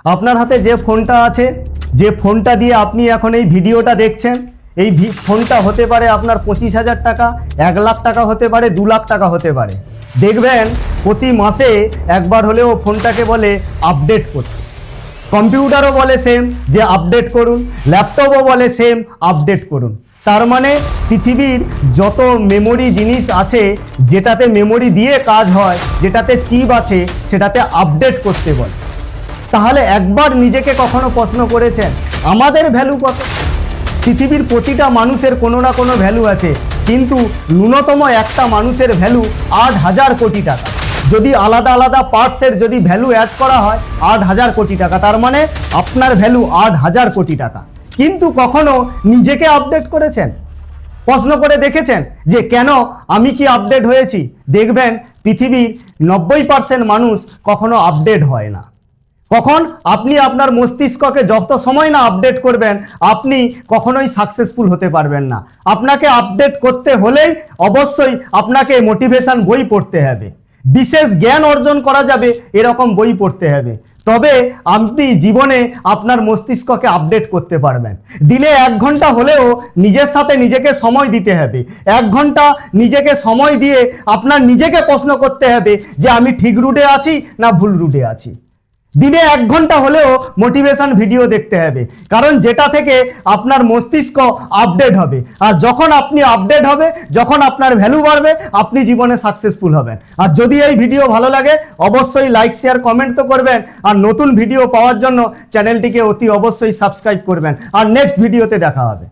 আপনার হাতে যে ফোনটা আছে, যে ফোনটা দিয়ে আপনি এখন এই ভিডিওটা দেখছেন, এই ফোনটা হতে পারে আপনার 25,000 টাকা, 1 লাখ টাকা হতে পারে, 2 লাখ টাকা হতে পারে। দেখবেন প্রতি মাসে একবার হলেও ফোনটাকে বলে আপডেট করতে। কম্পিউটারও বলে সেম যে আপডেট করুন, ল্যাপটপও বলে সেম আপডেট করুন। তার মানে পৃথিবীর যত মেমোরি জিনিস আছে, যেটাতে মেমোরি দিয়ে কাজ হয়, যেটাতে চিপ আছে, সেটাতে আপডেট করতে বলে। তাহলে একবার নিজেকে কখনো প্রশ্ন করেছেন আমাদের ভ্যালু কত? পৃথিবীর প্রতিটা মানুষের কোনো না কোনো ভ্যালু আছে, কিন্তু ন্যূনতম একটা মানুষের ভ্যালু 8,000 কোটি টাকা। যদি আলাদা আলাদা পার্টসের যদি ভ্যালু অ্যাড করা হয় 8,000 কোটি টাকা, তার মানে আপনার ভ্যালু 8,000 কোটি টাকা। কিন্তু কখনো নিজেকে আপডেট করেছেন? প্রশ্ন করে দেখেছেন যে কেন আমি কি আপডেট হয়েছি? দেখবেন পৃথিবীর 90% মানুষ কখনো আপডেট হয় না। কখন? আপনি আপনার মস্তিষ্ককে যত সময় না আপডেট করবেন, আপনি কখনোই সাকসেসফুল হতে পারবেন না। আপনাকে আপডেট করতে হলেই অবশ্যই আপনাকে মোটিভেশন বই পড়তে হবে, বিশেষ জ্ঞান অর্জন করা যাবে এরকম বই পড়তে হবে, তবে আপনি জীবনে আপনার মস্তিষ্ককে আপডেট করতে পারবেন। দিনে 1 ঘন্টা হলেও নিজের সাথে নিজেকে সময় দিতে হবে। 1 ঘন্টা নিজেকে সময় দিয়ে আপনার নিজেকে প্রশ্ন করতে হবে যে আমি ঠিক রুটে আছি না ভুল রুটে আছি। দিনে 1 ঘন্টা হলেও মোটিভেশন ভিডিও দেখতে হবে, কারণ যেটা থেকে আপনার মস্তিষ্ক আপডেট হবে। আর যখন আপনি আপডেট হবে, যখন আপনার ভ্যালু বাড়বে, আপনি জীবনে সাকসেসফুল হবেন। আর যদি এই ভিডিও ভালো লাগে অবশ্যই লাইক শেয়ার কমেন্ট তো করবেন, আর নতুন ভিডিও পাওয়ার জন্য চ্যানেলটিকে অতি অবশ্যই সাবস্ক্রাইব করবেন। আর নেক্সট ভিডিওতে দেখা হবে।